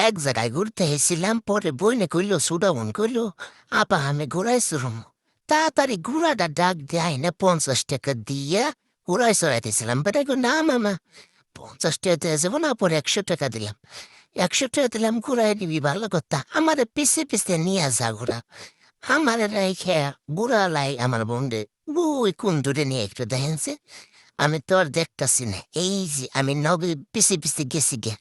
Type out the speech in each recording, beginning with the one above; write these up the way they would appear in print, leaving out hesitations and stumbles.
এক জায়গায় ঘুরতে এসেছিলাম, পরে বইনে কইলো সুডাউন কইলো আপা আমি ঘুরাইছিলাম। তাড়াতাড়ি ঘোড়াটা ডাক দেয় না 50 টাকা দিয়ে ঘুরাই চড়াইতেছিলাম। বেটা কই, না মামা 50 টাকা দেওয়া যাবো না, পরে 100 টাকা দিলাম। 100 টাকা দিলাম, ঘুরাই নিবি ভালো কথা, আমার পিছে পিছে নিয়ে যা ঘোরা। আমার রাইখে ঘুরালাই আমার বন্ধে ওই কোন দূরে নিয়ে একটু দেখেনছে। আমি তো আর দেখতাছি না, এই যে আমি নবে পিছে পিছে গেছি গে।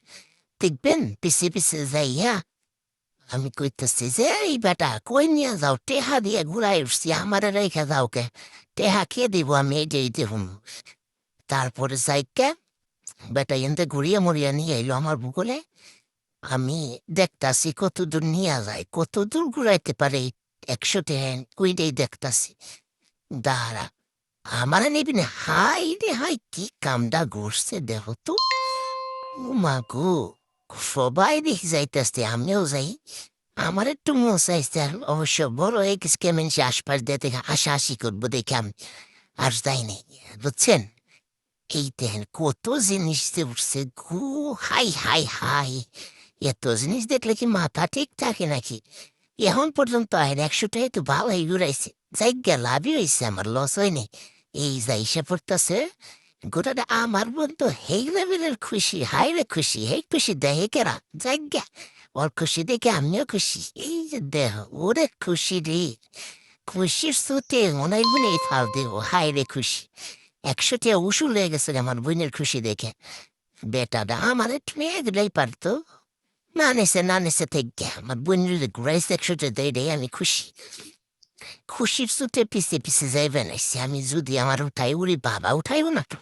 দেখবেন পিছে পিছে যাইয়া আমি কইতেছি যে এই বেটা কই নিয়ে যাও, টেহা দিয়ে ঘুরাই উঠছি, আমার রেখে যাও কে, টেহা খেয়ে দিব আমি এইটাই দেখুন। তারপরে যাইকে বেটা এনতে ঘুরিয়ে মরিয়া নিয়ে এলো আমার ভূগোলে। আমি দেখতাছি কত দূর নিয়ে যায়, কত দূর ঘুরাইতে পারে 100 টাকা, ওইটাই দেখতাছি। দাঁড়া, আমার নিবি না, হাই রে হাই, কি কামটা ঘুরছে দেখো তো। ও মা গো, সবাই দেখি যাইতেছে, আমিও যাই। আমার একটু মন চাইছে, আর অবশ্য বড় হয়ে গেছে, কেমন সে আশপাশ দিয়ে দেখে হাসাহাসি করবো দেখে আমি আর যাই নাই, বুঝছেন। এই দেখেন কত জিনিস যে উঠছে গু, হাই হাই হাই। এত জিনিস দেখলে কি মাথা ঠিক থাকে নাকি? এখন পর্যন্ত আর 100 টাকা তো ভালোই ঘুরাইছে, যাই গে লাভই হয়েছে, আমার লস হয়নি। এই যা ইসে পড়তেছে গোটাটা আমার বন্ধু, হেই লেভেলের খুশি, হাই রে খুশি, হেই খুশি দেখে কেরা, যাই গে ওর খুশি দেখে আমিও খুশি। এই যে দেহ ওরে খুশি রে, খুশির সুতে মনে হয় এই ফাল দেব, হাই রে খুশি। 100 টাকা উসুল হয়ে গেছে আমার বোনের খুশি দেখে। বেটাটা আমার একটু মেয়ে দিলেই পারতো, না নেছে না নেছে থেকে আমার বোনের ঘুরাইছে 100 টাকা দেয় রে, আমি খুশি। খুশির সুতে পিছে পিছে যাইবে নাইছি আমি, যদি আমার উঠাই উড়ি বাবা উঠাইব না তো।